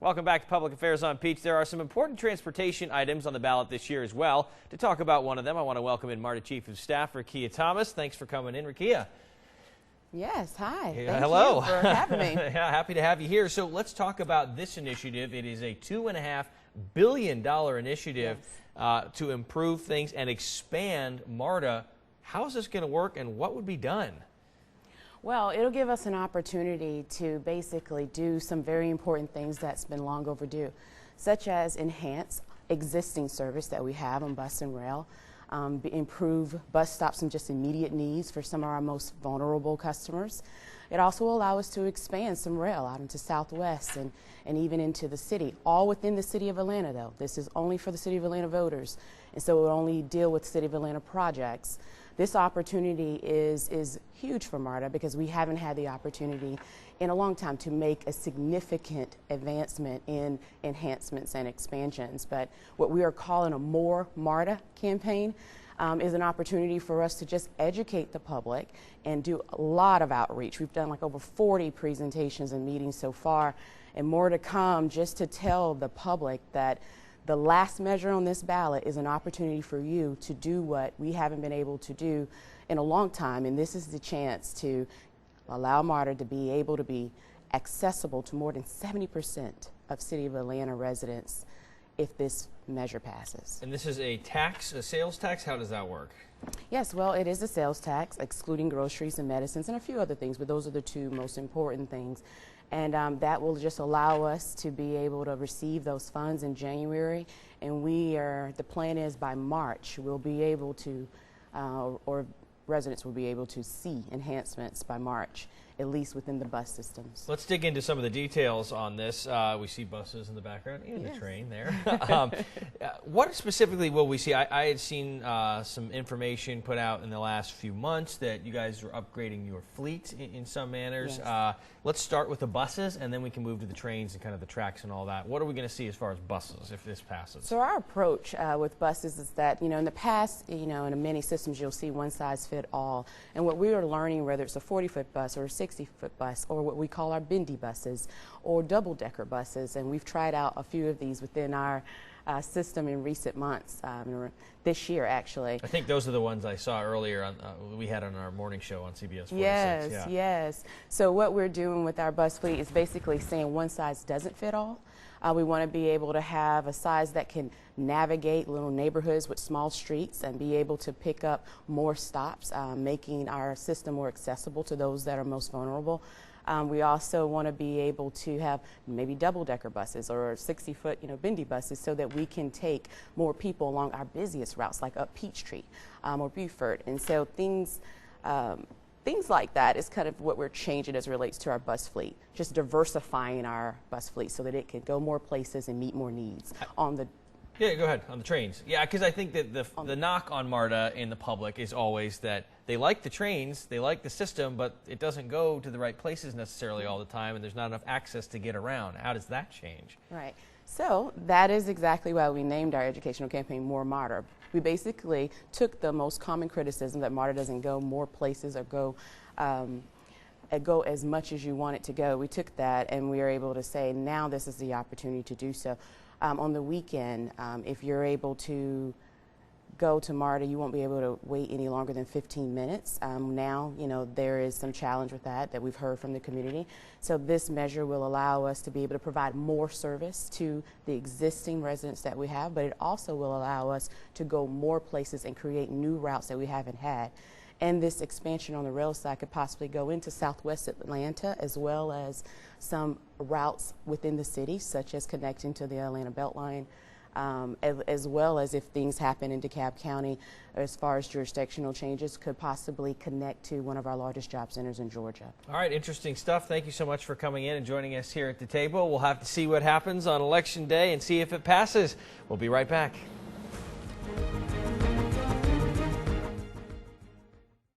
Welcome back to Public Affairs on Peach. There are some important transportation items on the ballot this year as well. To talk about one of them, I want to welcome in MARTA Chief of Staff, Rekia Thomas. Thanks for coming in, Rekia. Yes, hi. Hello. Thank you for having me. Yeah, happy to have you here. So let's talk about this initiative. It is a $2.5 billion initiative to improve things and expand MARTA. How is this going to work and what would be done? Well, it'll give us an opportunity to basically do some very important things that's been long overdue, such as enhance existing service that we have on bus and rail, improve bus stops and just immediate needs for some of our most vulnerable customers. It also will allow us to expand some rail out into Southwest and even into the city, all within the city of Atlanta though. This is only for the city of Atlanta voters, and so it will only deal with city of Atlanta projects. This opportunity is huge for MARTA because we haven't had the opportunity in a long time to make a significant advancement in enhancements and expansions. But what we are calling a More MARTA campaign is an opportunity for us to just educate the public and do a lot of outreach. We've done like over 40 presentations and meetings so far, and more to come, just to tell the public that the last measure on this ballot is an opportunity for you to do what we haven't been able to do in a long time, and this is the chance to allow MARTA to be able to be accessible to more than 70% of City of Atlanta residents if this measure passes. And this is a tax, a sales tax? How does that work? Yes, well, it is a sales tax, excluding groceries and medicines and a few other things, but those are the two most important things. And that will just allow us to be able to receive those funds in January. And the plan is by March, we'll be able to, or residents will be able to see enhancements by March, at least within the bus systems. Let's dig into some of the details on this. We see buses in the background and the train there. What specifically will we see? I had seen some information put out in the last few months that you guys are upgrading your fleet in some manners. Yes. Let's start with the buses and then we can move to the trains and kind of the tracks and all that. What are we going to see as far as buses if this passes? So our approach with buses is that, in the past, in many systems you'll see one size fit all. And what we are learning, whether it's a 40-foot bus or a 60-foot bus or what we call our bendy buses or double-decker buses, and we've tried out a few of these within our system in recent months, this year actually. I think those are the ones I saw earlier on, we had on our morning show on CBS 46. Yes, yes. So what we're doing with our bus fleet is basically saying one size doesn't fit all. We want to be able to have a size that can navigate little neighborhoods with small streets and be able to pick up more stops, making our system more accessible to those that are most vulnerable. We also want to be able to have maybe double-decker buses or 60-foot, bendy buses so that we can take more people along our busiest routes, like up Peachtree or Buford. And so things like that is kind of what we're changing as it relates to our bus fleet, just diversifying our bus fleet so that it can go more places and meet more needs on the. Yeah, go ahead, on the trains. Yeah, because I think that the knock on MARTA in the public is always that they like the trains, they like the system, but it doesn't go to the right places necessarily all the time, and there's not enough access to get around. How does that change? Right. So that is exactly why we named our educational campaign More MARTA. We basically took the most common criticism that MARTA doesn't go more places or go as much as you want it to go. We took that and we were able to say now this is the opportunity to do so. On the weekend, if you're able to go to MARTA, you won't be able to wait any longer than 15 minutes. Now, there is some challenge with that we've heard from the community. So this measure will allow us to be able to provide more service to the existing residents that we have, but it also will allow us to go more places and create new routes that we haven't had. And this expansion on the rail side could possibly go into Southwest Atlanta as well as some routes within the city, such as connecting to the Atlanta Beltline, as well as if things happen in DeKalb County as far as jurisdictional changes, could possibly connect to one of our largest job centers in Georgia. All right, interesting stuff. Thank you so much for coming in and joining us here at the table. We'll have to see what happens on Election Day and see if it passes. We'll be right back.